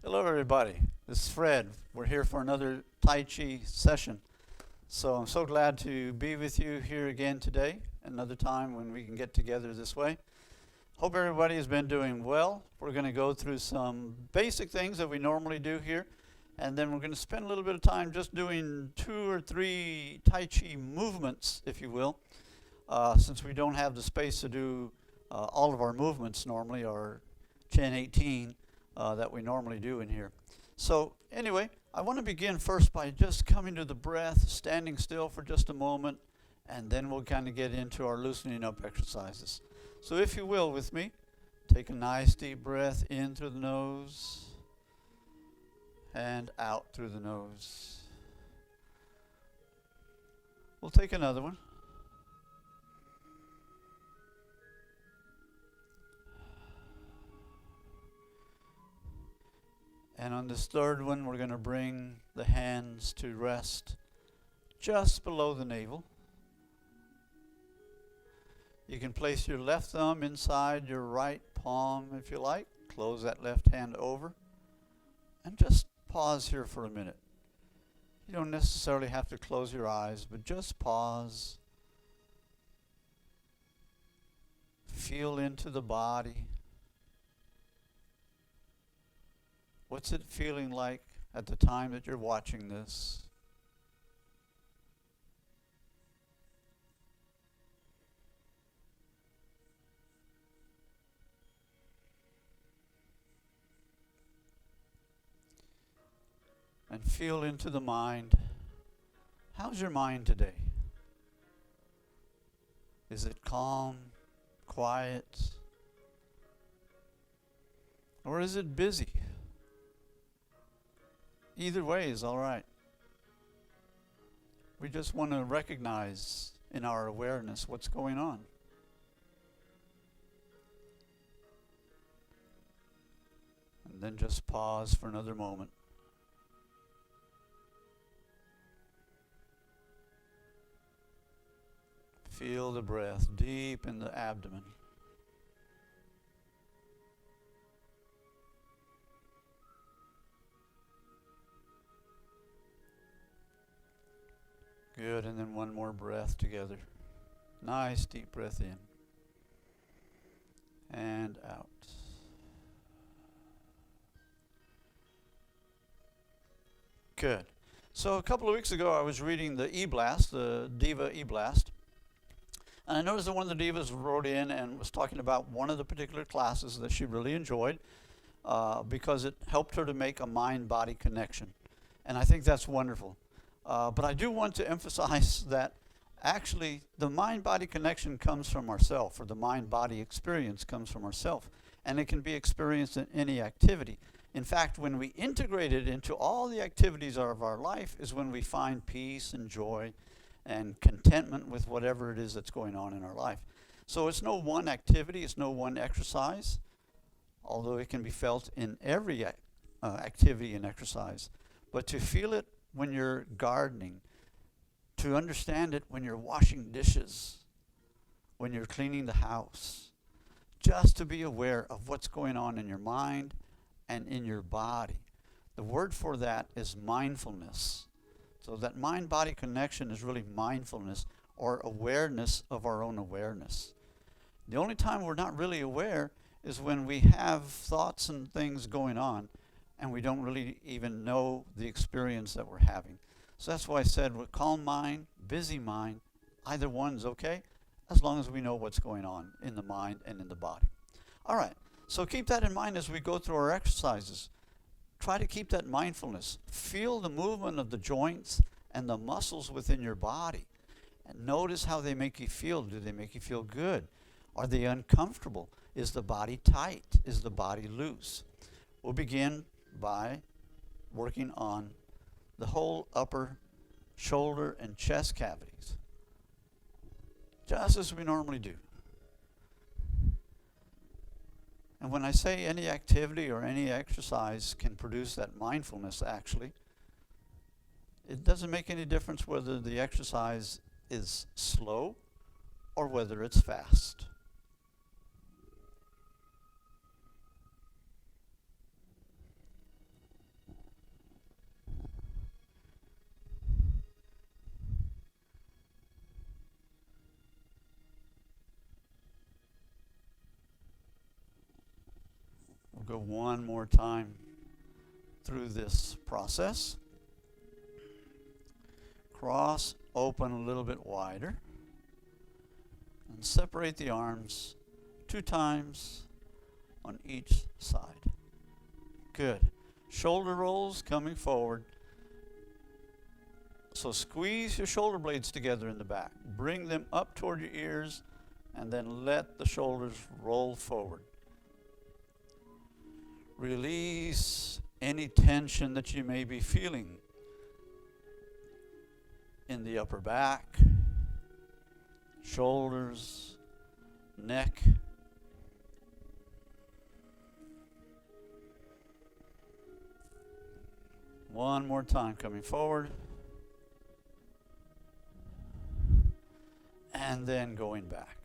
Hello everybody, this is Fred. We're here for another Tai Chi session. So I'm so glad to be with you here again today, another time when we can get together this way. Hope everybody has been doing well. We're going to go through some basic things that we normally do here, and then we're going to spend a little bit of time just doing 2 or 3 Tai Chi movements, if you will, since we don't have the space to do all of our movements normally, or 10, 18 that we normally do in here. So anyway, I want to begin first by just coming to the breath, standing still for just a moment, and then we'll kind of get into our loosening up exercises. So if you will with me, take a nice deep breath in through the nose and out through the nose. We'll take another one. And on this third one, we're going to bring the hands to rest just below the navel. You can place your left thumb inside your right palm if you like. Close that left hand over. And just pause here for a minute. You don't necessarily have to close your eyes, but just pause. Feel into the body. What's it feeling like at the time that you're watching this? And feel into the mind. How's your mind today? Is it calm, quiet? Or is it busy? Either way is all right. We just want to recognize in our awareness what's going on. And then just pause for another moment. Feel the breath deep in the abdomen. Good, and then one more breath together. Nice deep breath in and out. Good. So a couple of weeks ago I was reading the e-blast, the Diva e-blast, and I noticed that one of the divas wrote in and was talking about one of the particular classes that she really enjoyed because it helped her to make a mind-body connection. And I think that's wonderful. But I do want to emphasize that actually the mind-body connection comes from ourself, or the mind-body experience comes from ourself, and it can be experienced in any activity. In fact, when we integrate it into all the activities of our life is when we find peace and joy and contentment with whatever it is that's going on in our life. So it's no one activity, it's no one exercise, although it can be felt in every activity and exercise. But to feel it when you're gardening, to understand it when you're washing dishes, when you're cleaning the house, just to be aware of what's going on in your mind and in your body. The word for that is mindfulness. So that mind-body connection is really mindfulness, or awareness of our own awareness. The only time we're not really aware is when we have thoughts and things going on and we don't really even know the experience that we're having. So that's why I said with calm mind, busy mind, either one's okay, as long as we know what's going on in the mind and in the body. All right, so keep that in mind as we go through our exercises. Try to keep that mindfulness. Feel the movement of the joints and the muscles within your body. And notice how they make you feel. Do they make you feel good? Are they uncomfortable? Is the body tight? Is the body loose? We'll begin by working on the whole upper shoulder and chest cavities, just as we normally do. And when I say any activity or any exercise can produce that mindfulness, actually, it doesn't make any difference whether the exercise is slow or whether it's fast. We'll go one more time through this process. Cross, open a little bit wider, and separate the arms 2 times on each side. Good. Shoulder rolls coming forward. So squeeze your shoulder blades together in the back. Bring them up toward your ears, and then let the shoulders roll forward. Release any tension that you may be feeling in the upper back, shoulders, neck. One more time, coming forward. And then going back.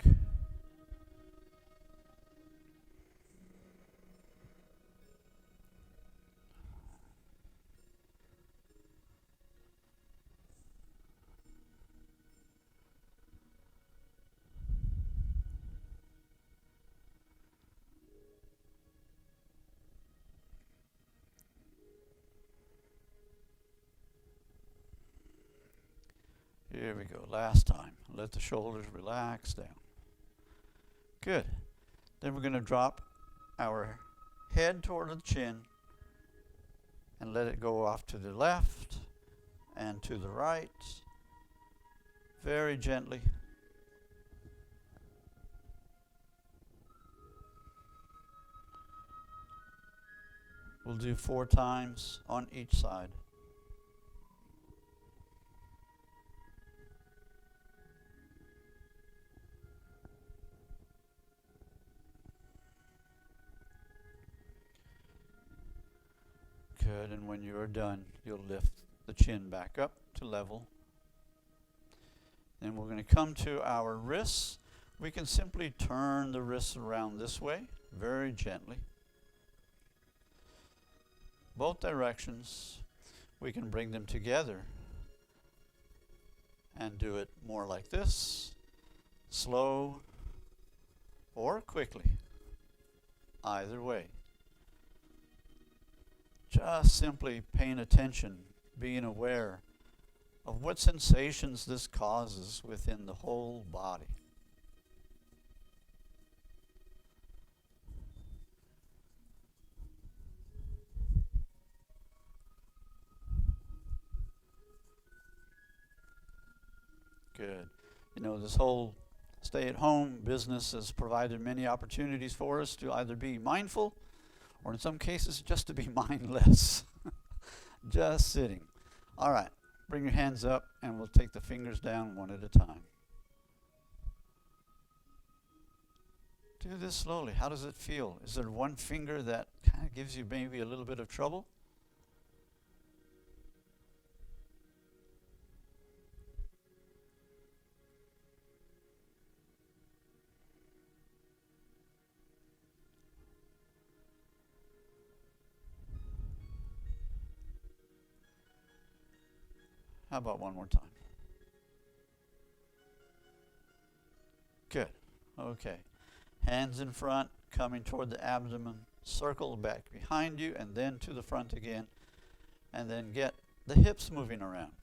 Here we go, last time. Let the shoulders relax down. Good. Then we're going to drop our head toward the chin and let it go off to the left and to the right, very gently. We'll do 4 times on each side. Good, and when you are done, you'll lift the chin back up to level. Then we're going to come to our wrists. We can simply turn the wrists around this way, very gently. Both directions. We can bring them together and do it more like this, slow or quickly, either way. Just simply paying attention, being aware of what sensations this causes within the whole body. Good. You know, this whole stay-at-home business has provided many opportunities for us to either be mindful or in some cases just to be mindless. Just sitting. All right, bring your hands up and we'll take the fingers down one at a time. Do this slowly. How does it feel? Is there one finger that kind of gives you maybe a little bit of trouble? How about one more time? Good. Okay. Hands in front, coming toward the abdomen. Circle back behind you and then to the front again. And then get the hips moving around.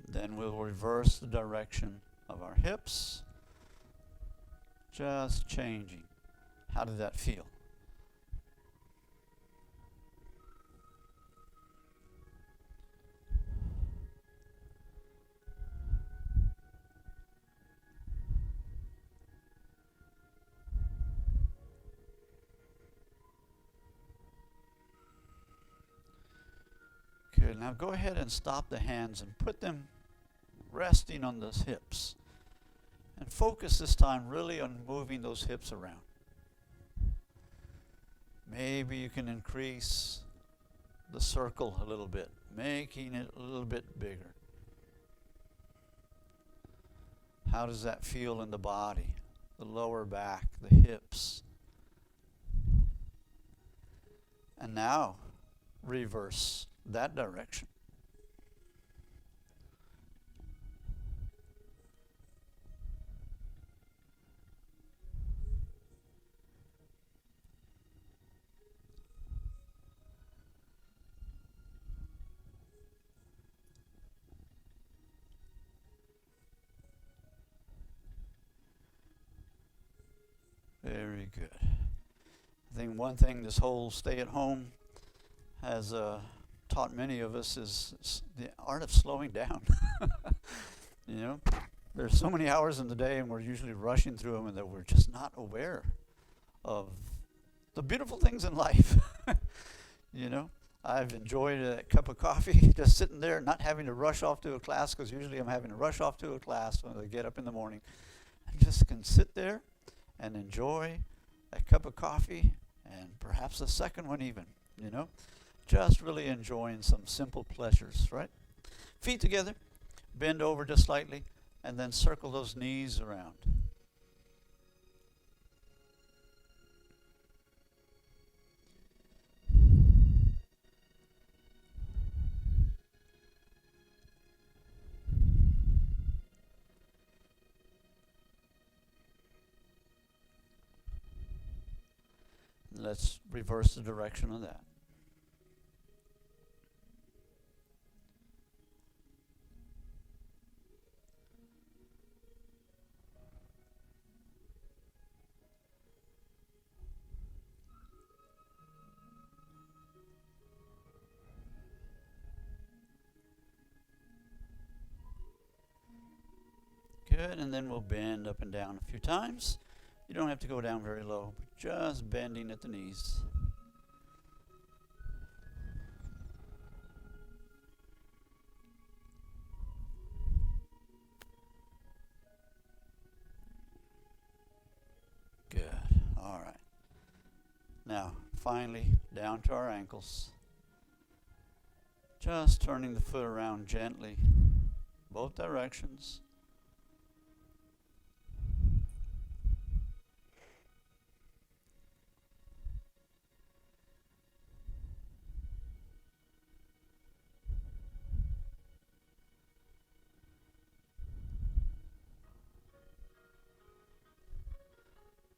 Then we'll reverse the direction of our hips. Just changing. How did that feel? Good. Now go ahead and stop the hands and put them resting on those hips. And focus this time really on moving those hips around. Maybe you can increase the circle a little bit, making it a little bit bigger. How does that feel in the body? The lower back, the hips. And now, reverse that direction. Very good. I think one thing this whole stay at home has taught many of us is the art of slowing down. You know, there's so many hours in the day and we're usually rushing through them and that we're just not aware of the beautiful things in life. You know, I've enjoyed a cup of coffee, just sitting there, not having to rush off to a class, because usually I'm having to rush off to a class when I get up in the morning. I just can sit there and enjoy a cup of coffee and perhaps a second one even, you know. Just really enjoying some simple pleasures, right? Feet together, bend over just slightly, and then circle those knees around. Let's reverse the direction of that. Good, and then we'll bend up and down a few times. You don't have to go down very low, but just bending at the knees. Good. All right. Now, finally, down to our ankles. Just turning the foot around gently, both directions.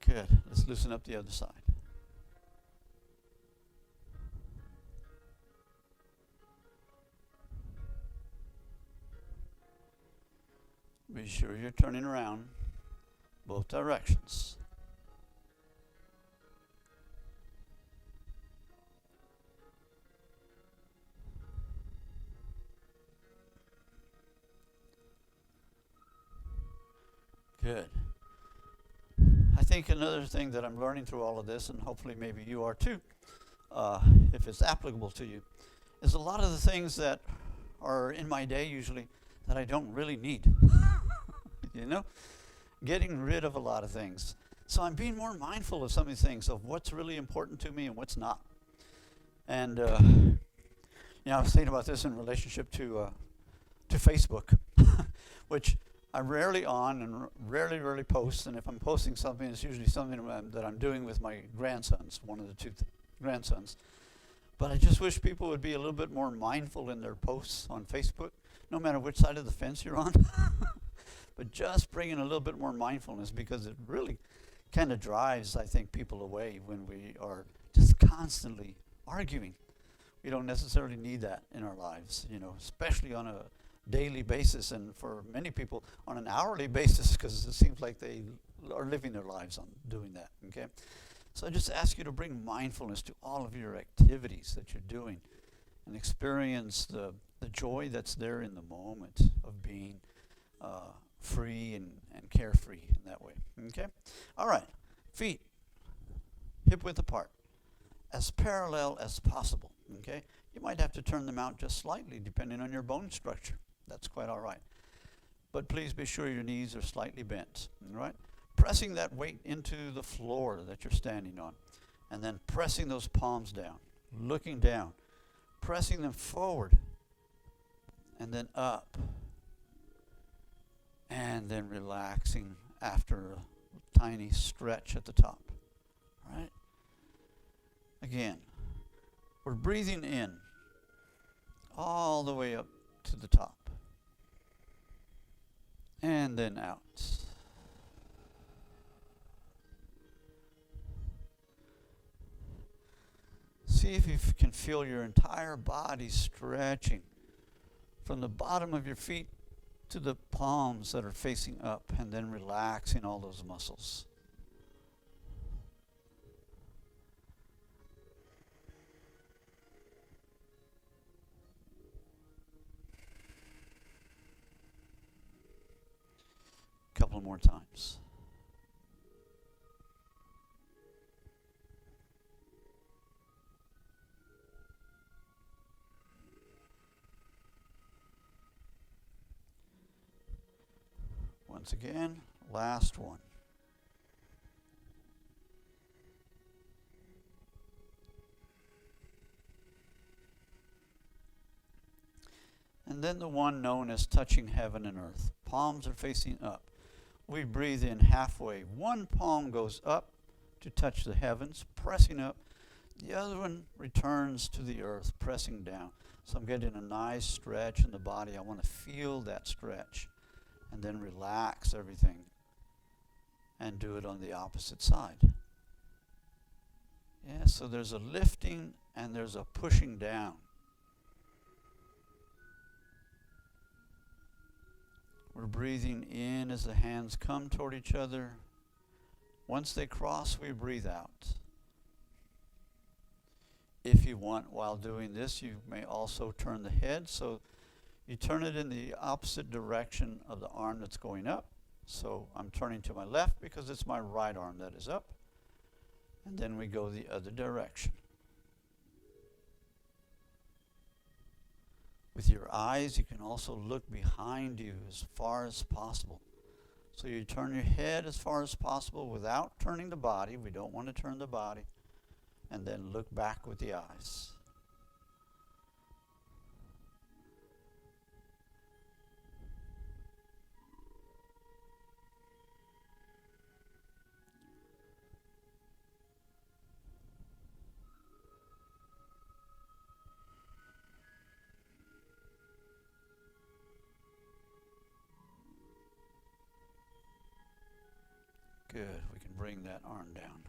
Good. Let's loosen up the other side. Be sure you're turning around both directions. Good. I think another thing that I'm learning through all of this, and hopefully maybe you are too, if it's applicable to you, is a lot of the things that are in my day usually that I don't really need. You know? Getting rid of a lot of things. So I'm being more mindful of some of these things, of what's really important to me and what's not. And, you know, I was thinking about this in relationship to Facebook, which I'm rarely on and rarely post, and if I'm posting something, it's usually something that I'm doing with my grandsons, one of the two grandsons. But I just wish people would be a little bit more mindful in their posts on Facebook, no matter which side of the fence you're on. But just bringing a little bit more mindfulness, because it really kind of drives, I think, people away when we are just constantly arguing. We don't necessarily need that in our lives, you know, especially on a daily basis, and for many people on an hourly basis, because it seems like they are living their lives on doing that, okay? So I just ask you to bring mindfulness to all of your activities that you're doing and experience the joy that's there in the moment of being free and carefree in that way, okay? All right, feet hip width apart, as parallel as possible, okay? You might have to turn them out just slightly depending on your bone structure. That's quite all right. But please be sure your knees are slightly bent, all right? Pressing that weight into the floor that you're standing on, and then pressing those palms down, looking down, pressing them forward, and then up, and then relaxing after a tiny stretch at the top, all right? Again, we're breathing in all the way up to the top, and then out. See if you can feel your entire body stretching from the bottom of your feet to the palms that are facing up, and then relaxing all those muscles. A couple more times. Once again, last one. And then the one known as touching heaven and earth. Palms are facing up. We breathe in halfway. One palm goes up to touch the heavens, pressing up. The other one returns to the earth, pressing down. So I'm getting a nice stretch in the body. I want to feel that stretch. And then relax everything and do it on the opposite side. Yeah, so there's a lifting and there's a pushing down. We're breathing in as the hands come toward each other. Once they cross, we breathe out. If you want, while doing this, you may also turn the head. So you turn it in the opposite direction of the arm that's going up. So I'm turning to my left because it's my right arm that is up. And then we go the other direction. With your eyes, you can also look behind you as far as possible. So you turn your head as far as possible without turning the body. We don't want to turn the body. And then look back with the eyes. Good. We can bring that arm down.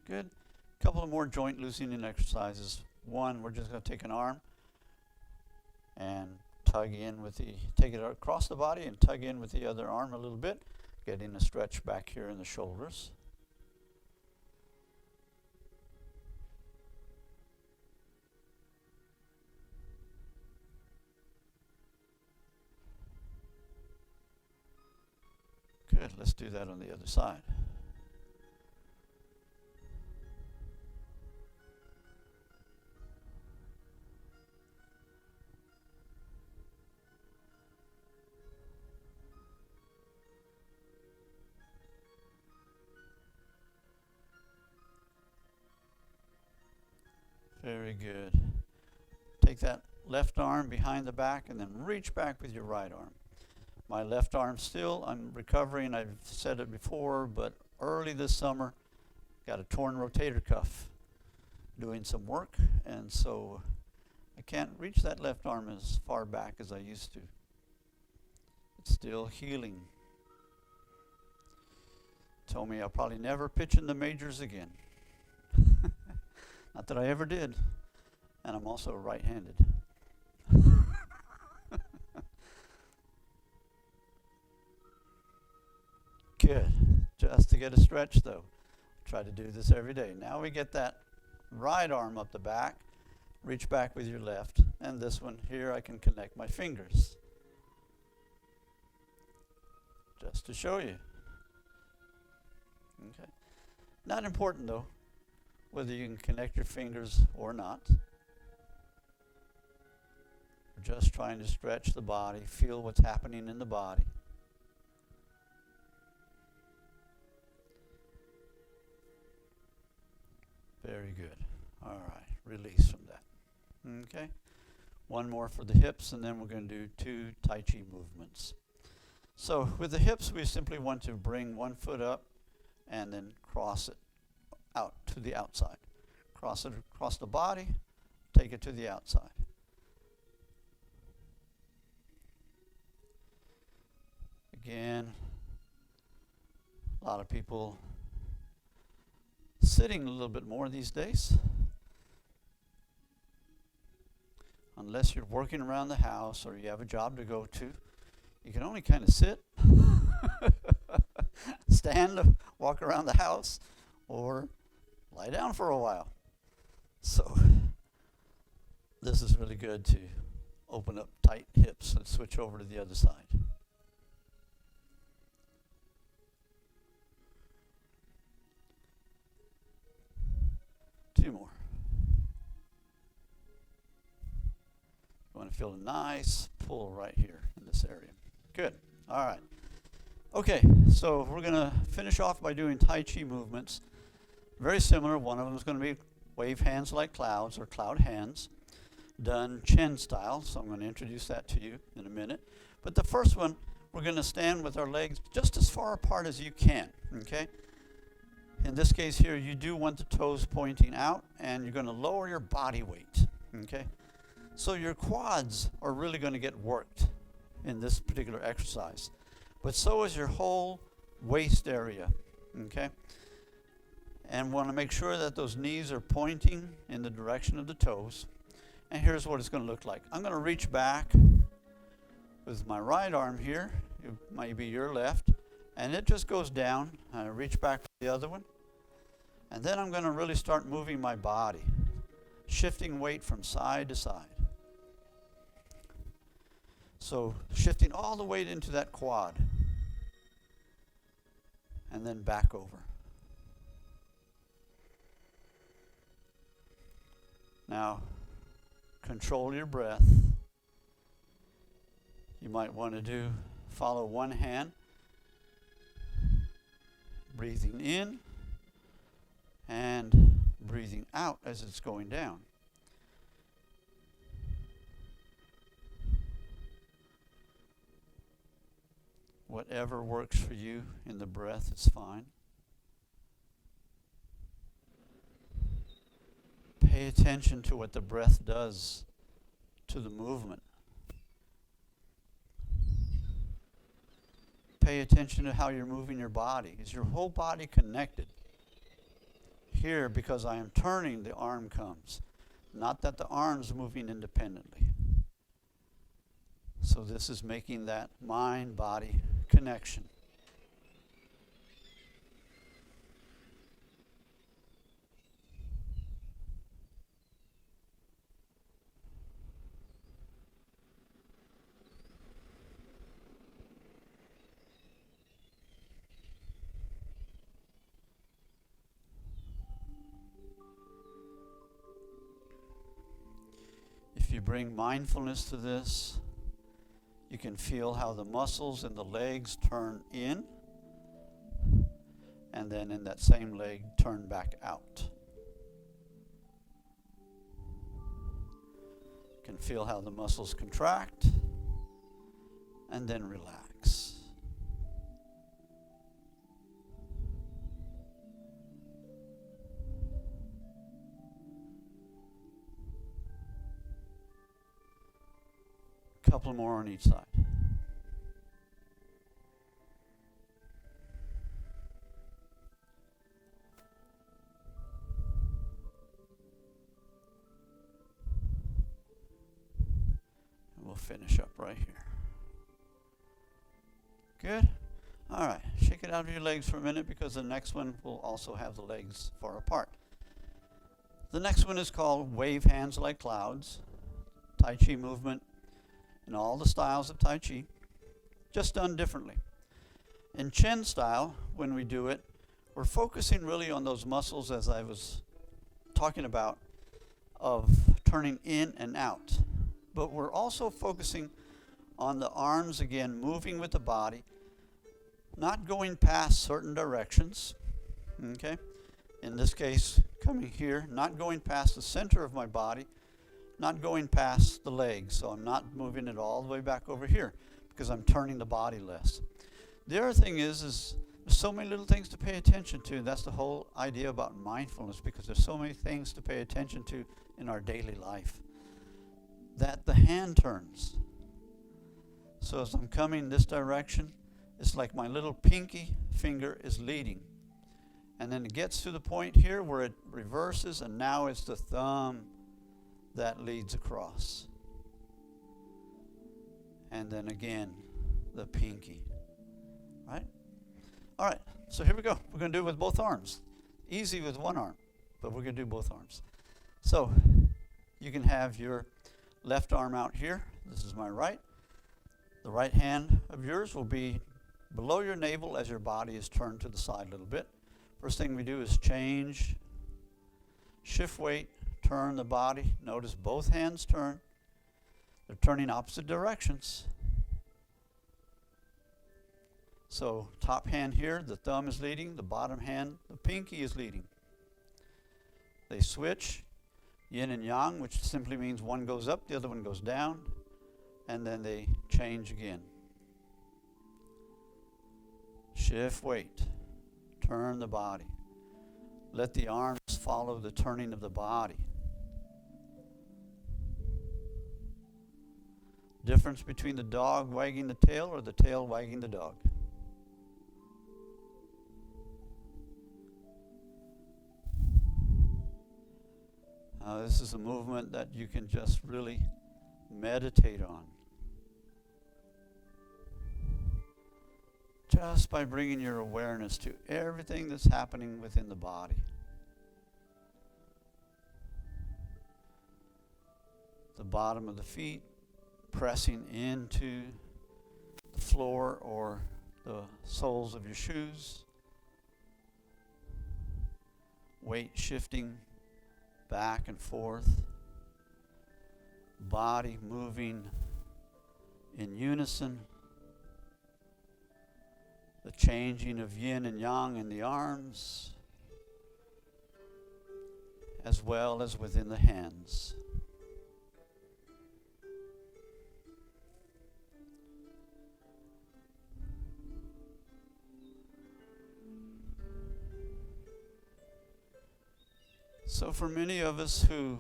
Good. A couple of more joint loosening exercises. One, we're just going to take an arm and tug in with take it across the body and tug in with the other arm a little bit, getting a stretch back here in the shoulders. Good. Let's do that on the other side. Very good. Take that left arm behind the back and then reach back with your right arm. My left arm still, I'm recovering. I've said it before, but early this summer, got a torn rotator cuff doing some work, and so I can't reach that left arm as far back as I used to. It's still healing. Told me I'll probably never pitch in the majors again. Not that I ever did. And I'm also right-handed. Good. Just to get a stretch, though. Try to do this every day. Now we get that right arm up the back. Reach back with your left. And this one here, I can connect my fingers. Just to show you. Okay. Not important, though. whether you can connect your fingers or not. We're just trying to stretch the body, feel what's happening in the body. Very good. All right, release from that. Okay, one more for the hips, and then we're going to do 2 Tai Chi movements. So with the hips, we simply want to bring one foot up and then cross it out to the outside. Cross it across the body, take it to the outside. Again, a lot of people sitting a little bit more these days. Unless you're working around the house or you have a job to go to, you can only kind of sit, stand, walk around the house, or lie down for a while. So this is really good to open up tight hips and switch over to the other side. Two more. You want to feel a nice pull right here in this area. Good. All right. Okay, so we're going to finish off by doing Tai Chi movements. Very similar. One of them is going to be wave hands like clouds, or cloud hands, done Chen style. So I'm going to introduce that to you in a minute. But the first one, we're going to stand with our legs just as far apart as you can. Okay? In this case here, you do want the toes pointing out, and you're going to lower your body weight. Okay? So your quads are really going to get worked in this particular exercise. But so is your whole waist area. Okay? And want to make sure that those knees are pointing in the direction of the toes. And here's what it's going to look like. I'm going to reach back with my right arm here. It might be your left. And it just goes down. I reach back with the other one. And then I'm going to really start moving my body, shifting weight from side to side. So shifting all the weight into that quad. And then back over. Now, control your breath. You might want to follow one hand, breathing in and breathing out as it's going down. Whatever works for you in the breath is fine. Pay attention to what the breath does to the movement. Pay attention to how you're moving your body. Is your whole body connected? Here, because I am turning, the arm comes. Not that the arm's moving independently. So this is making that mind-body connection. If you bring mindfulness to this, you can feel how the muscles in the legs turn in, and then in that same leg turn back out. You can feel how the muscles contract and then relax. Couple more on each side. And we'll finish up right here. Good? All right, shake it out of your legs for a minute, because the next one will also have the legs far apart. The next one is called wave hands like clouds. Tai Chi movement in all the styles of Tai Chi, just done differently. In Chen style, when we do it, we're focusing really on those muscles as I was talking about of turning in and out. But we're also focusing on the arms again, moving with the body, not going past certain directions. Okay? In this case, coming here, not going past the center of my body, not going past the legs. So I'm not moving it all the way back over here because I'm turning the body less. The other thing is there's so many little things to pay attention to. That's the whole idea about mindfulness, because there's so many things to pay attention to in our daily life. That the hand turns. So as I'm coming this direction, it's like my little pinky finger is leading. And then it gets to the point here where it reverses, and now it's the thumb that leads across. And then again, the pinky. Right? All right, so here we go. We're going to do it with both arms. Easy with one arm, but we're going to do both arms. So you can have your left arm out here. This is my right. The right hand of yours will be below your navel as your body is turned to the side a little bit. First thing we do is change, shift weight, turn the body. Notice both hands turn. They're turning opposite directions. So top hand here, the thumb is leading. The bottom hand, the pinky is leading. They switch, yin and yang, which simply means one goes up, the other one goes down. And then they change again. Shift weight. Turn the body. Let the arms follow the turning of the body. Difference between the dog wagging the tail or the tail wagging the dog. This is a movement that you can just really meditate on. Just by bringing your awareness to everything that's happening within the body. The bottom of the feet pressing into the floor or the soles of your shoes. Weight shifting back and forth. Body moving in unison. The changing of yin and yang in the arms, as well as within the hands. So for many of us who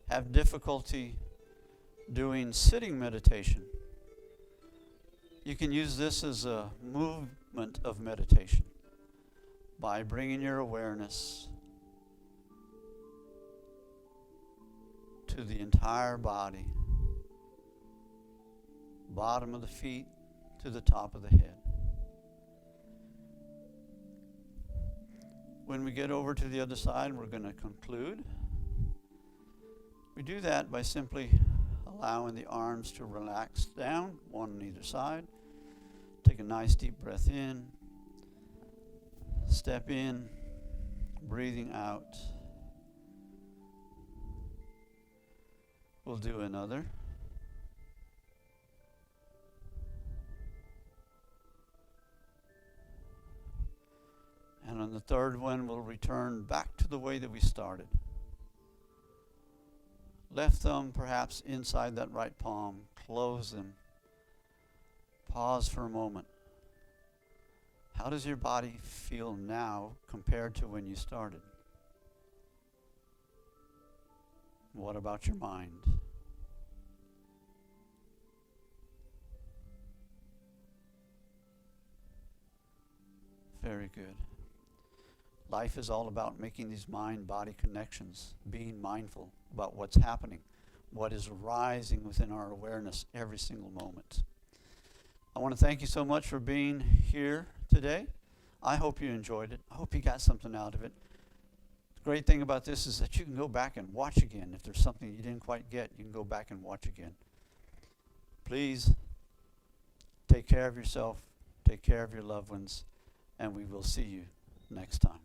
have difficulty doing sitting meditation, you can use this as a movement of meditation by bringing your awareness to the entire body, bottom of the feet to the top of the head. When we get over to the other side, we're going to conclude. We do that by simply allowing the arms to relax down, one on either side. Take a nice deep breath in. Step in, breathing out. We'll do another. And on the third one, we'll return back to the way that we started. Left thumb perhaps inside that right palm. Close them. Pause for a moment. How does your body feel now compared to when you started? What about your mind? Very good. Life is all about making these mind-body connections, being mindful about what's happening, what is arising within our awareness every single moment. I want to thank you so much for being here today. I hope you enjoyed it. I hope you got something out of it. The great thing about this is that you can go back and watch again. If there's something you didn't quite get, you can go back and watch again. Please take care of yourself, take care of your loved ones, and we will see you next time.